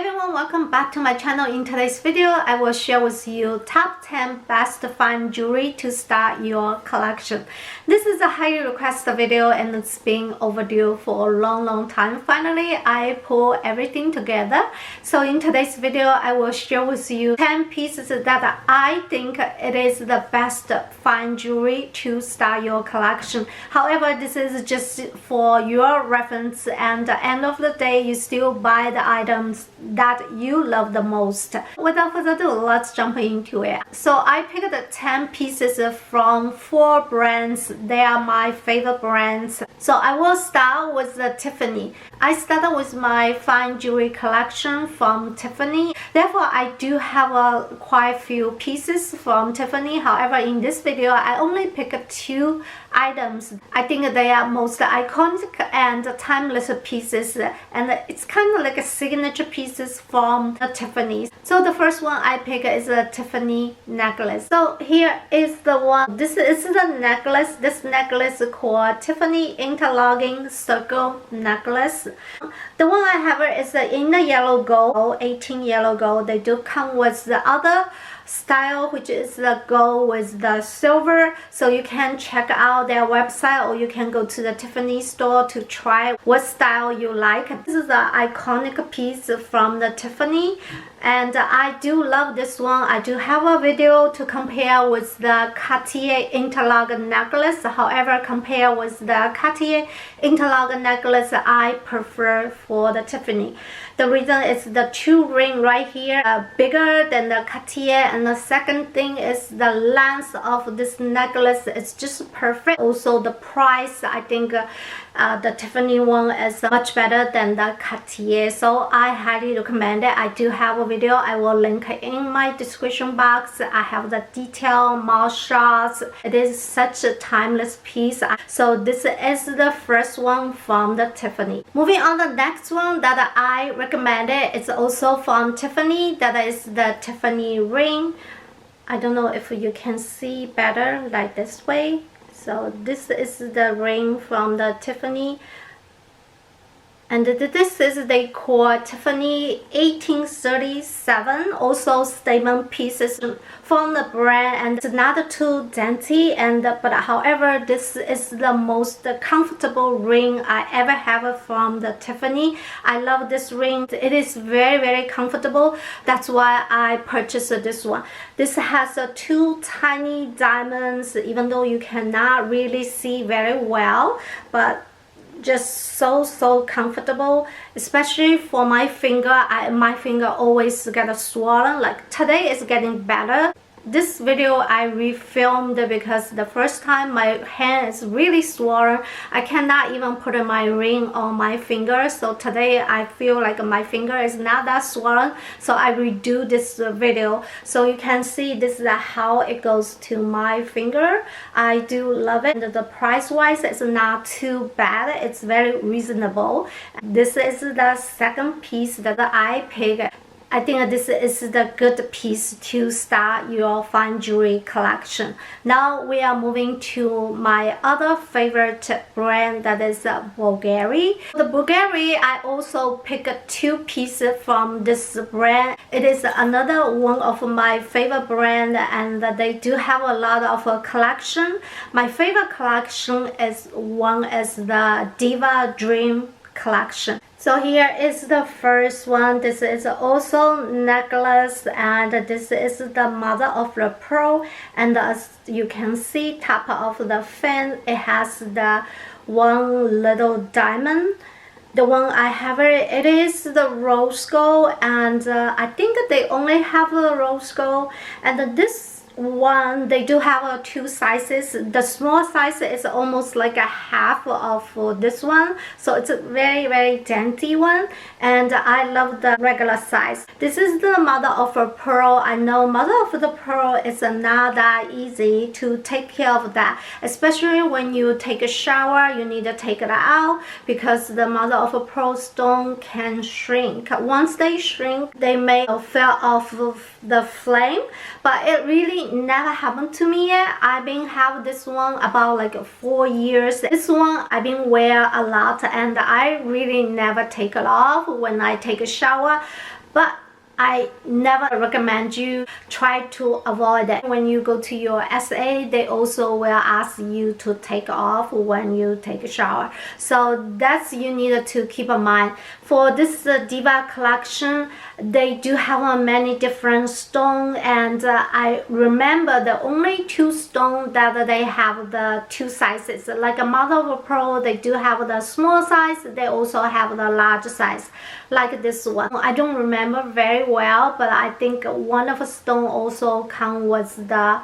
everyone, welcome back to my channel. In today's video, I will share with you top 10 best fine jewelry to start your collection. This is a highly requested video and it's been overdue for a long time. Finally, I pull everything together. So in today's video, I will share with you 10 pieces that I think it is the best fine jewelry to start your collection. However, this is just for your reference, and at the end of the day, you still buy the items that you love the most. Without further ado, let's jump into it. So I picked 10 pieces from 4 brands. They are my favorite brands. So I will start with the Tiffany. I started with my fine jewelry collection from Tiffany. Therefore, I do have quite few pieces from Tiffany. However, in this video, I only picked 2 items. I think they are most iconic and timeless pieces, and it's kind of like a signature pieces from the Tiffany. So the first one I pick is a Tiffany necklace. So here is the one. This is the necklace. This necklace is called Tiffany Interlocking Circle Necklace. The one I have is in the yellow gold, 18 yellow gold. They do come with the other style, which is the gold with the silver. So you can check out their website, or you can go to the Tiffany store to try what style you like. This is an iconic piece from the Tiffany, and I do love this one. I do have a video to compare with the Cartier interlock necklace. However, compare with the Cartier interlock necklace, I prefer for the Tiffany. The reason is the 2 ring right here are bigger than the Cartier, and the second thing is the length of this necklace is just perfect. Also the price, I think the Tiffany one is much better than the Cartier, so I highly recommend it. I do have a video, I will link in my description box. I have the detail, more shots. It is such a timeless piece. So this is the first one from the Tiffany. Moving on, the next one that I recommend it's also from Tiffany. That is the Tiffany ring. I don't know if you can see better like this way. So this is the ring from the Tiffany, and this is they call Tiffany 1837. Also statement pieces from the brand, and it's not too dainty, but however, this is the most comfortable ring I ever have from the Tiffany. I love this ring. It is very comfortable. That's why I purchased this one. This has 2 tiny diamonds, even though you cannot really see very well, but just so comfortable, especially for my finger. My finger always get swollen. Like today is getting better. This video I refilmed because the first time my hand is really swollen. I cannot even put my ring on my finger. So today I feel like my finger is not that swollen. So I redo this video. So you can see this is how it goes to my finger. I do love it. And the price wise is not too bad. It's very reasonable. This is the second piece that I picked. I think this is the good piece to start your fine jewelry collection. Now we are moving to my other favorite brand, that is Bulgari. The Bulgari, I also picked 2 pieces from this brand. It is another one of my favorite brand, and they do have a lot of collection. My favorite collection is the Diva Dream collection. So here is the first one. This is also necklace, and this is the mother of the pearl, and as you can see, top of the fan, it has the 1 little diamond. The one I have, it is the rose gold, and I think they only have the rose gold, and this one they do have 2 sizes. The small size is almost like a half of this one, so it's a very dainty one, and I love the regular size. This is the mother of a pearl. I know mother of the pearl is not that easy to take care of that, especially when you take a shower. You need to take it out because the mother of a pearl stone can shrink. Once they shrink, they may fall off of the flame, but it really never happened to me yet. I've been have this one about like 4 years. This one I've been wear a lot and I really never take it off when I take a shower, but I never recommend you try to avoid it. When you go to your SA, they also will ask you to take off when you take a shower. So that's you need to keep in mind. For this Diva collection, they do have many different stones, and I remember the only 2 stones that they have the 2 sizes. Like a Mother of Pearl, they do have the small size, they also have the large size, like this one. I don't remember very well, but I think one of the stone also come with the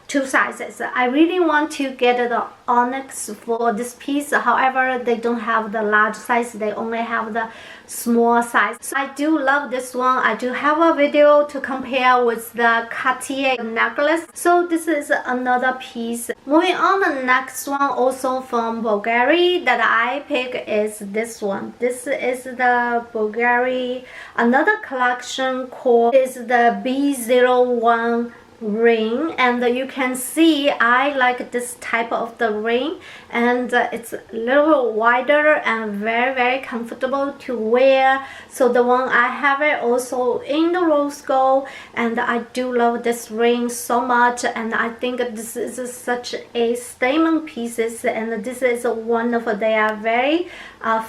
2 sizes. I really want to get the onyx for this piece, however they don't have the large size, they only have the small size. So I do love this one. I do have a video to compare with the Cartier necklace. So this is another piece. Moving on, the next one also from Bulgari that I pick is this one. This is the Bulgari, another collection called is the B01 ring, and you can see I like this type of the ring, and it's a little wider and very comfortable to wear. So the one I have it also in the rose gold, and I do love this ring so much, and I think this is such a statement pieces, and this is one of their very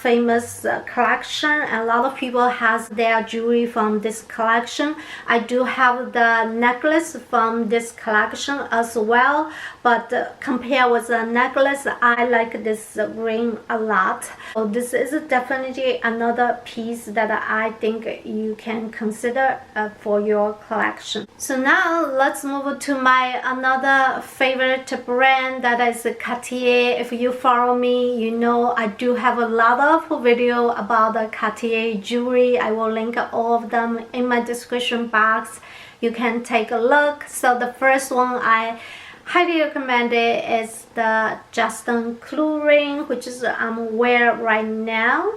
famous collection. A lot of people has their jewelry from this collection. I do have the necklace from this collection as well, but compared with the necklace, I like this ring a lot. So this is definitely another piece that I think you can consider for your collection. So now let's move to my another favorite brand, that is Cartier. If you follow me, you know I do have a lot of video about the Cartier jewelry. I will link all of them in my description box. You can take a look. So the first one I highly recommend it is the Justin Clue ring, which is I'm wearing right now.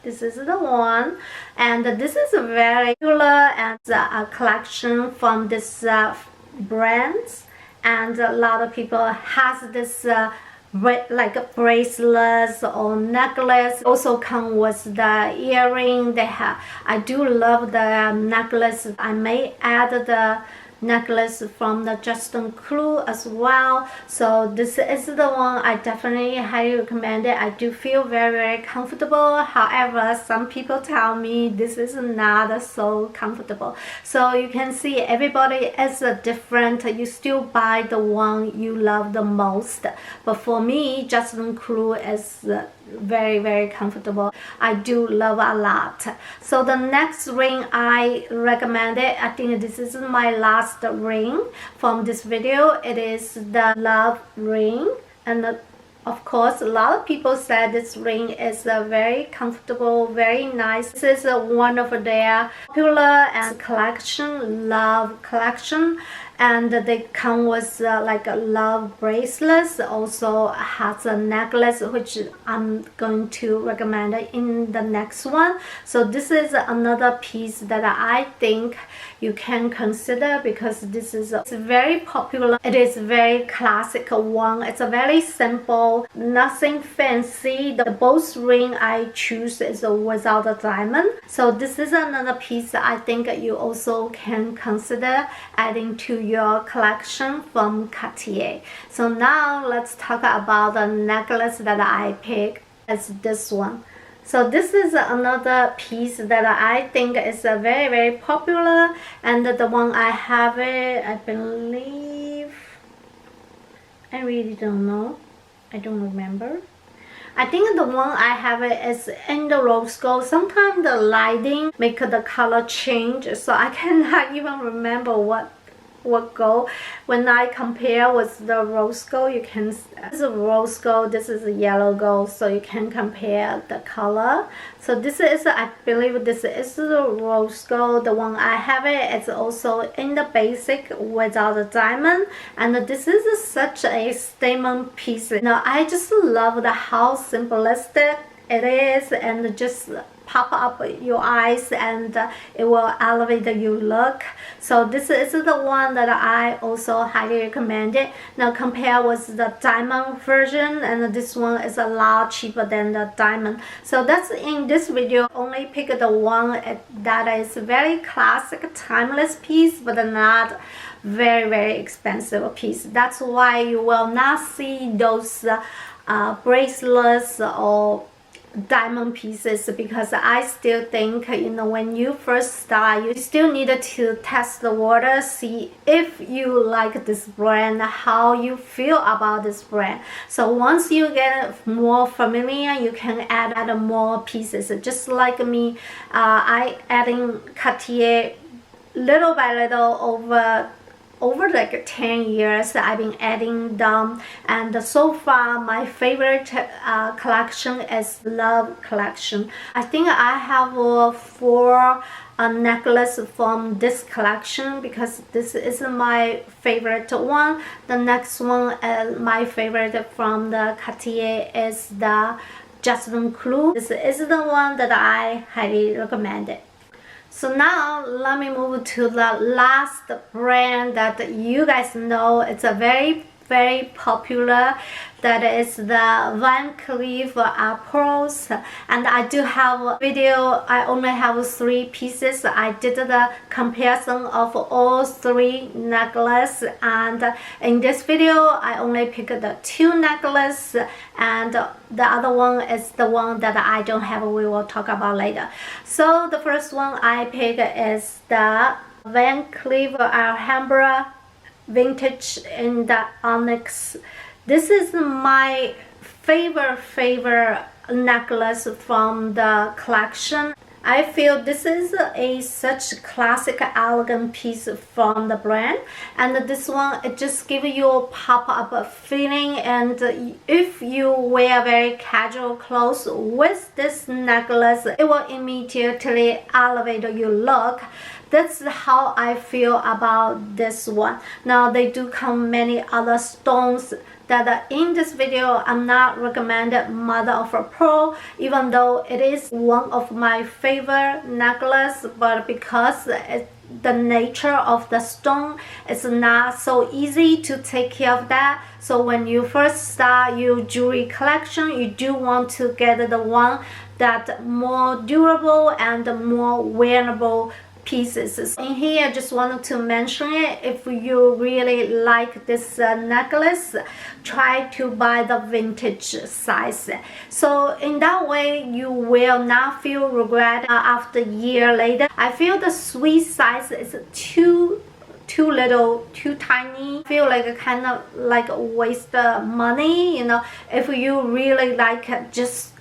This is the one, and this is a very popular and a collection from this brands, and a lot of people has this like bracelets or necklace. Also come with the earring. They have, I do love the necklace. I may add the necklace from the Justin Clue as well. So this is the one I definitely highly recommend it. I do feel very comfortable. However, some people tell me this is not so comfortable. So you can see everybody is different. You still buy the one you love the most, but for me, Justin Clue is very comfortable. I do love a lot. So the next ring I recommend it. I think this is my last ring from this video. It is the Love ring, and of course a lot of people said this ring is very comfortable, very nice. This is one of their popular and collection, Love collection, and they come with like a love bracelets. Also has a necklace, which I'm going to recommend in the next one. So this is another piece that I think you can consider, because this is it's very popular. It is very classic one. It's a very simple, nothing fancy. The both ring I choose is without a diamond. So this is another piece I think you also can consider adding to your collection from Cartier. So now let's talk about the necklace that I picked. It's this one. So this is another piece that I think is very popular, and the one I have it, I believe, I really don't know, I don't remember. I think the one I have it is in the rose gold. Sometimes the lighting make the color change, so I cannot even remember what gold. When I compare with the rose gold, you can, this is a rose gold, this is a yellow gold, so you can compare the color. So this is, I believe this is the rose gold. The one I have it is also in the basic without a diamond, and this is such a statement piece. Now I just love how simplistic it is, and just pop up your eyes, and it will elevate your look. So this is the one that I also highly recommend it. Now compare with the diamond version, and this one is a lot cheaper than the diamond. So that's in this video only pick the one that is very classic, timeless piece, but not very expensive piece. That's why you will not see those bracelets or diamond pieces, because I still think, when you first start, you still need to test the water, see if you like this brand, how you feel about this brand. So once you get more familiar, you can add more pieces. Just like me, I adding Cartier little by little over like 10 years. I've been adding them, and so far my favorite collection is Love collection. I think I have 4 necklace from this collection, because this is my favorite one. The next one, my favorite from the Cartier, is the Jasmine Clou. This is the one that I highly recommend. So now let me move to the last brand that you guys know. It's a very popular, that is the Van Cleef Arpels, and I do have a video. I only have 3 pieces. I did the comparison of all 3 necklaces, and in this video I only picked the 2 necklaces, and the other one is the one that I don't have. We will talk about later. So the first one I picked is the Van Cleef Alhambra vintage in the onyx. This is my favorite necklace from the collection. I feel this is such classic, elegant piece from the brand, and this one, it just gives you a pop-up feeling. And if you wear very casual clothes with this necklace, it will immediately elevate your look. That's how I feel about this one. Now they do come many other stones that in this video I'm not recommended mother of pearl, even though it is one of my favorite necklace, but because the nature of the stone is not so easy to take care of that. So when you first start your jewelry collection, you do want to get the one that more durable and more wearable pieces. In here, I just wanted to mention it. If you really like this necklace, try to buy the vintage size. So in that way, you will not feel regret after a year later. I feel the sweet size is too little, too tiny. I feel like kind of like waste money. If you really like it, just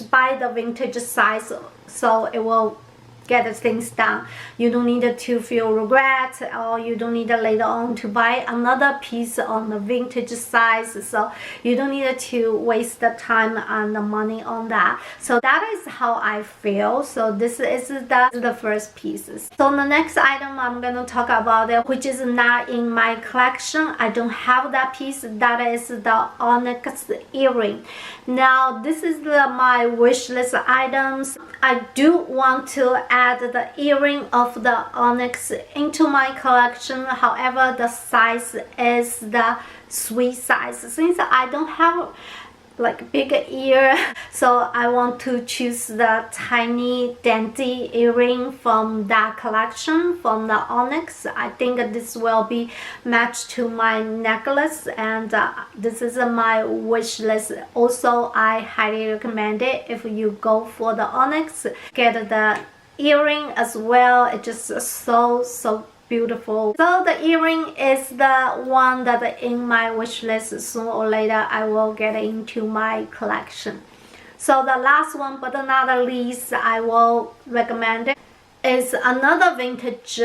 buy the vintage size, so it will get things done. You don't need to feel regret, or you don't need later on to buy another piece on the vintage size. So you don't need to waste the time and the money on that. So that is how I feel. So this is the first pieces. So the next item I'm gonna talk about it, which is not in my collection. I don't have that piece. That is the onyx earring. Now this is my wish list items. I do want to add the earring of the onyx into my collection. However, the size is the sweet size. Since I don't have like big ear, so I want to choose the tiny dainty earring from that collection, from the onyx. I think this will be matched to my necklace, and this is my wish list. Also, I highly recommend it. If you go for the onyx, get the earring as well. It's just so beautiful. So the earring is the one that in my wish list. Sooner or later I will get into my collection. So the last one, but not least, I will recommend it, is another vintage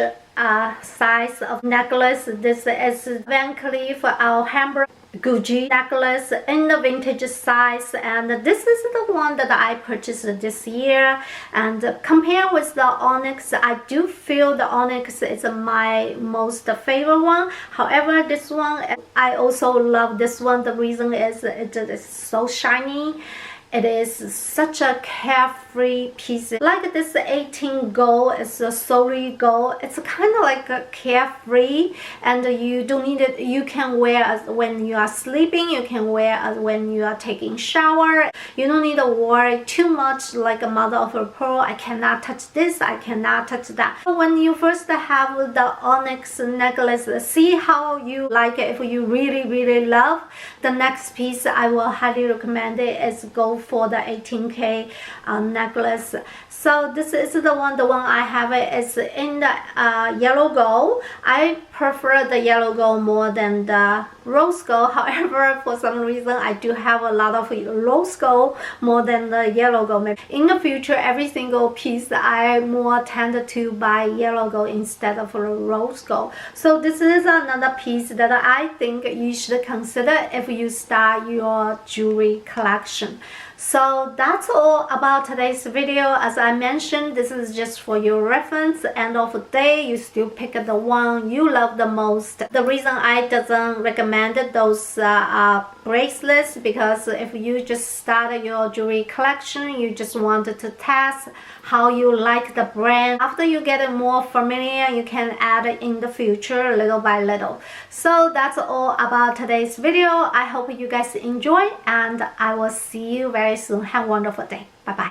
size of necklace. This is Van Cleef Alhambra Gucci necklace in the vintage size, and this is the one that I purchased this year. And compared with the onyx, I do feel the onyx is my most favorite one. However, this one, I also love this one. The reason is it is so shiny, It is such a carefree piece. Like this 18 gold, it's a solid gold. It's kind of like a carefree, and you don't need it. You can wear as when you are sleeping. You can wear as when you are taking shower. You don't need to worry too much like a mother of a pearl. I cannot touch this. I cannot touch that. When you first have the onyx necklace, see how you like it. If you really love the next piece, I will highly recommend it. Is go for the 18K necklace. So this is the one I have. It is in the yellow gold. I prefer the yellow gold more than the rose gold. However, for some reason I do have a lot of rose gold more than the yellow gold. Maybe in the future, every single piece I more tend to buy yellow gold instead of rose gold. So this is another piece that I think you should consider if you start your jewelry collection. So that's all about today's video. As I mentioned, this is just for your reference. End of the day, you still pick the one you love the most. The reason I doesn't recommend those bracelets, because if you just start your jewelry collection, you just wanted to test how you like the brand. After you get more familiar, you can add it in the future little by little. So that's all about today's video. I hope you guys enjoy, and I will see you very soon. Have a wonderful day. Bye bye.